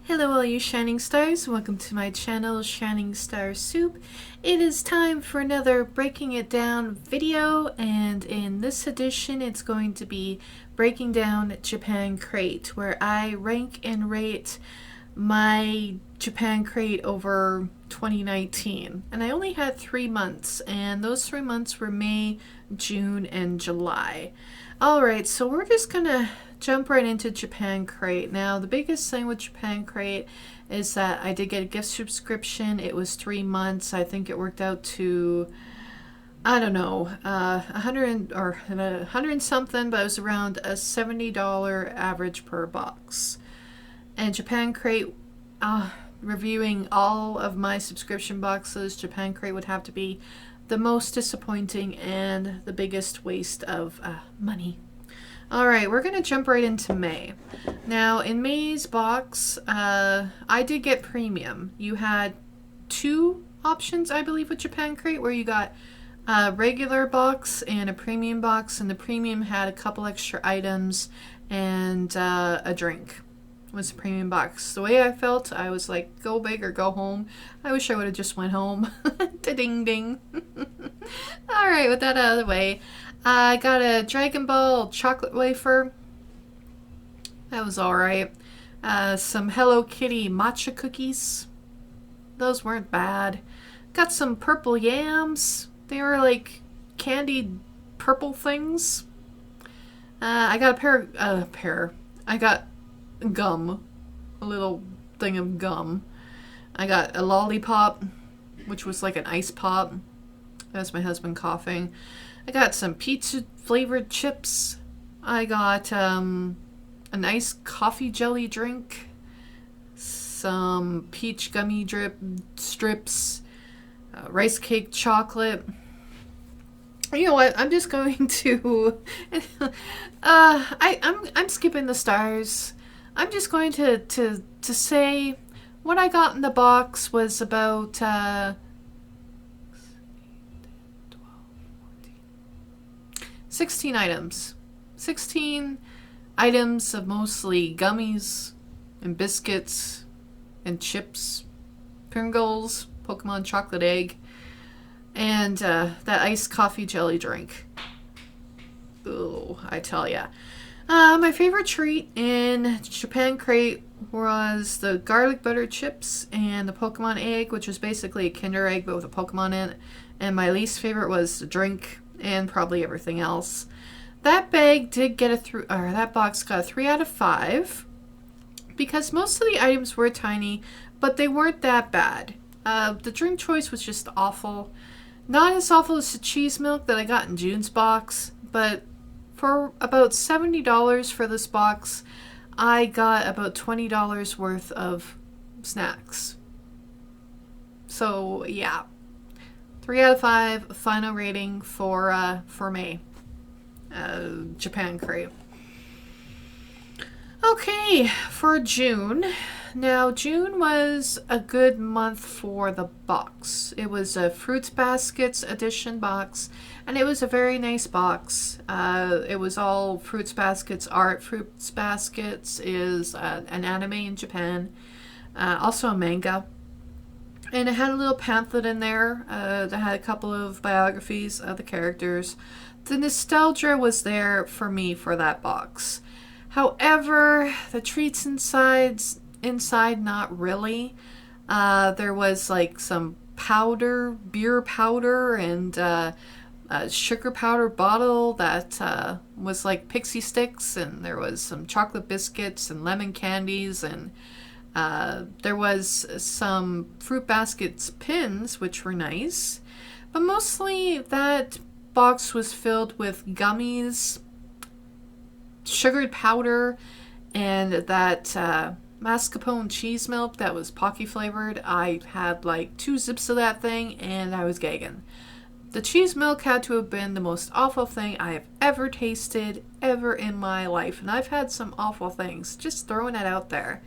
Hello all you Shining Stars, welcome to my channel Shining Star Soup. It is time for another Breaking It Down video, and in this edition it's going to be breaking down Japan Crate, where I rank and rate my Japan Crate over 2019. And I only had 3 months, and those 3 months were May, June, and July. Alright, so we're just gonna jump right into Japan Crate. Now, the biggest thing with Japan Crate is that I did get a gift subscription. It was 3 months. I think it worked out to, I don't know, 100 or 100 something, but it was around a $70 average per box. And Japan Crate, reviewing all of my subscription boxes, Japan Crate would have to be the most disappointing and the biggest waste of money. Alright, we're going to jump right into May. Now, in May's box, I did get premium. You had 2 options, I believe, with Japan Crate, where you got a regular box and a premium box, and the premium had a couple extra items and a drink. Was the premium box. The way I felt, I was like, go big or go home. I wish I would have just went home. Da-ding ding. Alright, with that out of the way, I got a Dragon Ball chocolate wafer. That was alright. Some Hello Kitty matcha cookies. Those weren't bad. Got some purple yams. They were like candied purple things. I got I got gum. A little thing of gum. I got a lollipop, which was like an ice pop. That's my husband coughing. I got some pizza flavored chips. I got a nice coffee jelly drink. Some peach gummy strips. Rice cake chocolate. You know what? I'm just going to. I'm skipping the stars. I'm just going to say what I got in the box was about 16 items. 16 items of mostly gummies and biscuits and chips, Pringles, Pokemon chocolate egg, and that iced coffee jelly drink. Ooh, I tell ya. My favorite treat in Japan Crate was the garlic butter chips and the Pokemon egg, which was basically a Kinder egg but with a Pokemon in it. And my least favorite was the drink and probably everything else. That bag did get that box got a 3 out of 5 because most of the items were tiny, but they weren't that bad. The drink choice was just awful. Not as awful as the cheese milk that I got in June's box, but for about $70 for this box, I got about $20 worth of snacks. So yeah, 3 out of 5 final rating for May. Japan Crate. Okay, for June. Now, June was a good month for the box. It was a Fruits Baskets edition box, and it was a very nice box. It was all Fruits Baskets art. Fruits Baskets is an anime in Japan, also a manga. And it had a little pamphlet in there that had a couple of biographies of the characters. The nostalgia was there for me for that box. However, the treats inside, not really. There was like some powder, beer powder, and a sugar powder bottle that was like pixie sticks, and there was some chocolate biscuits and lemon candies, and there was some Fruit Baskets pins, which were nice. But mostly that box was filled with gummies, sugared powder, and that mascarpone cheese milk that was Pocky flavored. I had like 2 zips of that thing and I was gagging. The cheese milk had to have been the most awful thing I have ever tasted ever in my life, and I've had some awful things, just throwing it out there.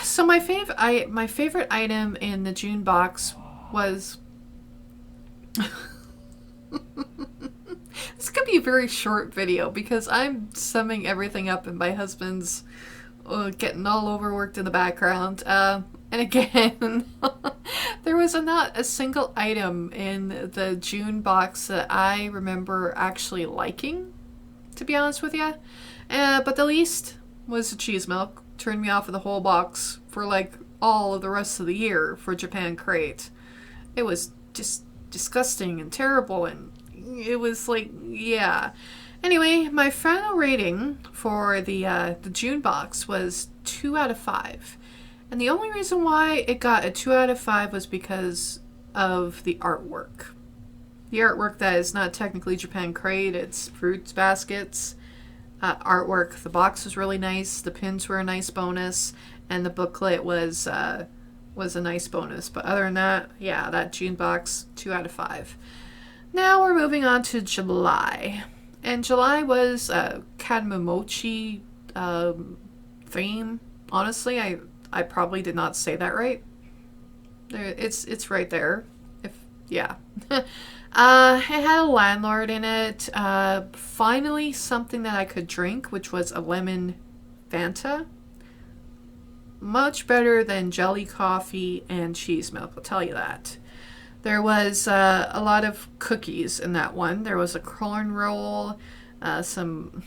So my favorite item in the June box was this could be a very short video because I'm summing everything up in my husband's getting all overworked in the background. And again, there was not a single item in the June box that I remember actually liking, to be honest with you. But the least was the cheese milk. Turned me off of the whole box for like all of the rest of the year for Japan Crate. It was just disgusting and terrible, and it was like, yeah. Anyway, my final rating for the June box was 2 out of 5. And the only reason why it got a 2 out of 5 was because of the artwork. The artwork that is not technically Japan Crate, it's fruits baskets. Artwork. The box was really nice. The pins were a nice bonus, and the booklet was a nice bonus. But other than that, yeah, that June box, 2 out of 5. Now we're moving on to July. And July was a Kadamomochi theme. Honestly, I probably did not say that right. It's right there. Yeah. It had a landlord in it. Finally, something that I could drink, which was a lemon Fanta. Much better than jelly coffee and cheese milk, I'll tell you that. There was a lot of cookies in that one. There was a corn roll, some...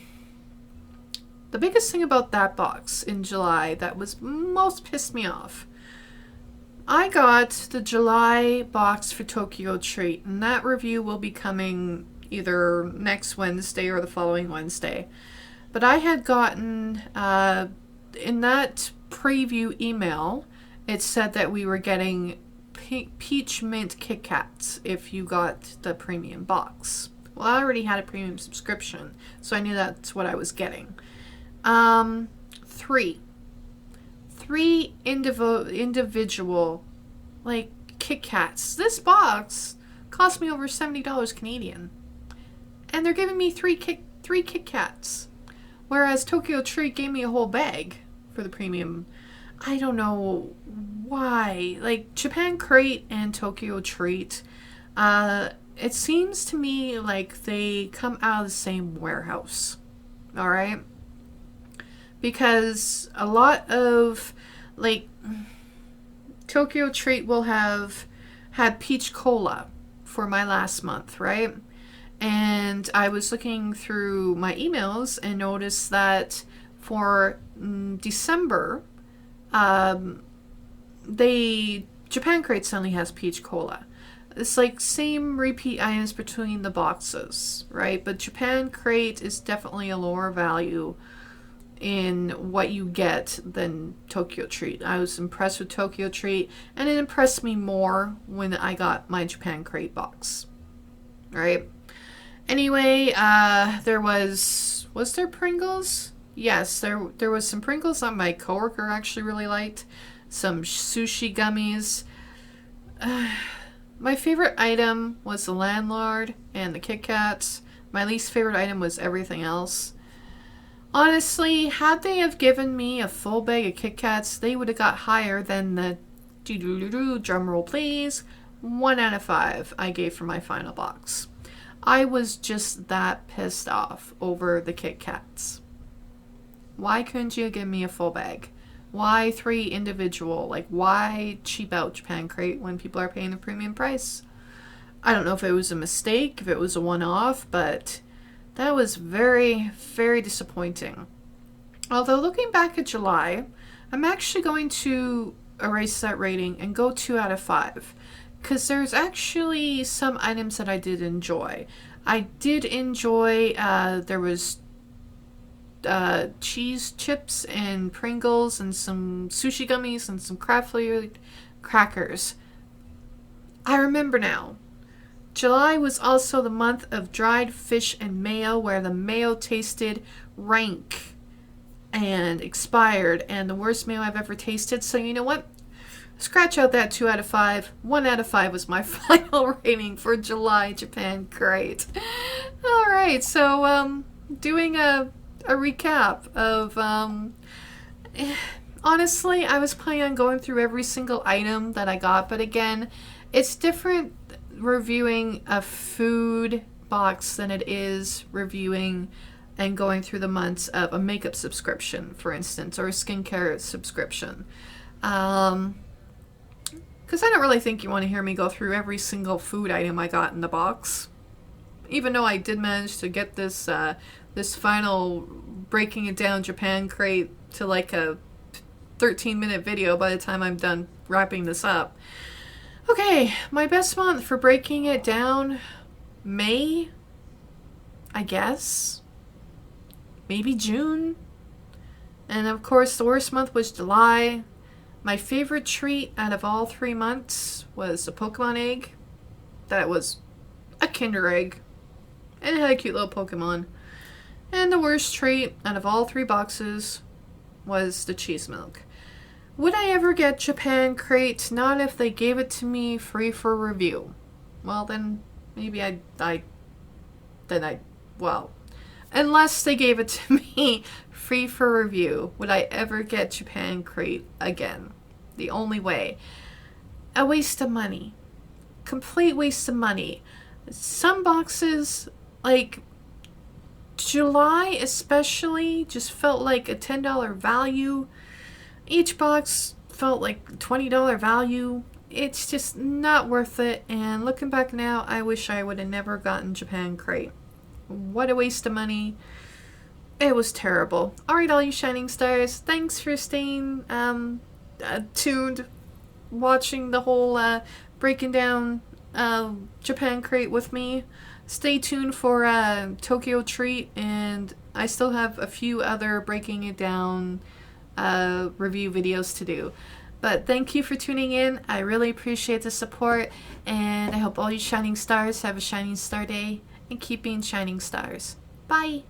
The biggest thing about that box in July that was most pissed me off, I got the July box for Tokyo Treat, and that review will be coming either next Wednesday or the following Wednesday. But I had gotten, in that preview email, it said that we were getting peach mint Kit Kats if you got the premium box. Well, I already had a premium subscription, so I knew that's what I was getting. Three individual, like, Kit Kats. This box cost me over $70 Canadian. And they're giving me three Kit Kats. Whereas Tokyo Treat gave me a whole bag for the premium. I don't know why. Like, Japan Crate and Tokyo Treat, it seems to me like they come out of the same warehouse. Alright? Because a lot of, like, Tokyo Treat will have had peach cola for my last month, right? And I was looking through my emails and noticed that for December, Japan Crate suddenly has peach cola. It's like same repeat items between the boxes, right? But Japan Crate is definitely a lower value in what you get than Tokyo Treat. I was impressed with Tokyo Treat, and it impressed me more when I got my Japan Crate box. Right? Anyway, there was there Pringles? Yes, there was some Pringles that my coworker actually really liked. Some sushi gummies. My favorite item was the Landlord and the Kit Kats. My least favorite item was everything else. Honestly, had they have given me a full bag of Kit Kats, they would have got higher than the drum roll please 1 out of 5 I gave for my final box. I was just that pissed off over the Kit Kats. Why couldn't you give me a full bag? Why 3 individual? Like, why cheap out Japan Crate when people are paying the premium price? I don't know if it was a mistake, if it was a one-off, but that was very, very disappointing. Although looking back at July, I'm actually going to erase that rating and go 2 out of 5. Because there's actually some items that I did enjoy. I did enjoy, there was cheese chips and Pringles and some sushi gummies and some craft-flavored crackers. I remember now. July was also the month of dried fish and mayo, where the mayo tasted rank and expired and the worst mayo I've ever tasted. So you know what? Scratch out that 2 out of 5. 1 out of 5 was my final rating for July Japan Crate. Alright, so doing a recap of honestly, I was planning on going through every single item that I got, but again, it's different reviewing a food box than it is reviewing and going through the months of a makeup subscription, for instance, or a skincare subscription. Because I don't really think you want to hear me go through every single food item I got in the box. Even though I did manage to get this this final breaking it down Japan crate to like a 13-minute video by the time I'm done wrapping this up. Okay, my best month for breaking it down, May, I guess. Maybe June. And of course, the worst month was July. My favorite treat out of all 3 months was a Pokemon egg. That was a Kinder Egg. And it had a cute little Pokemon. And the worst treat out of all 3 boxes was the cheese milk. Would I ever get Japan crate? Not if they gave it to me free for review. Well, then maybe well, unless they gave it to me free for review, would I ever get Japan crate again? The only way. A waste of money. Complete waste of money. Some boxes, like July especially, just felt like a $10 value. Each box felt like $20 value. It's just not worth it, and looking back now, I wish I would have never gotten Japan crate. What a waste of money. It was terrible. Alright, all you shining stars, thanks for staying tuned, watching the whole breaking down Japan crate with me. Stay tuned for Tokyo Treat, and I still have a few other breaking it down review videos to do. But thank you for tuning in. I really appreciate the support, and I hope all you shining stars have a shining star day and keep being shining stars. Bye!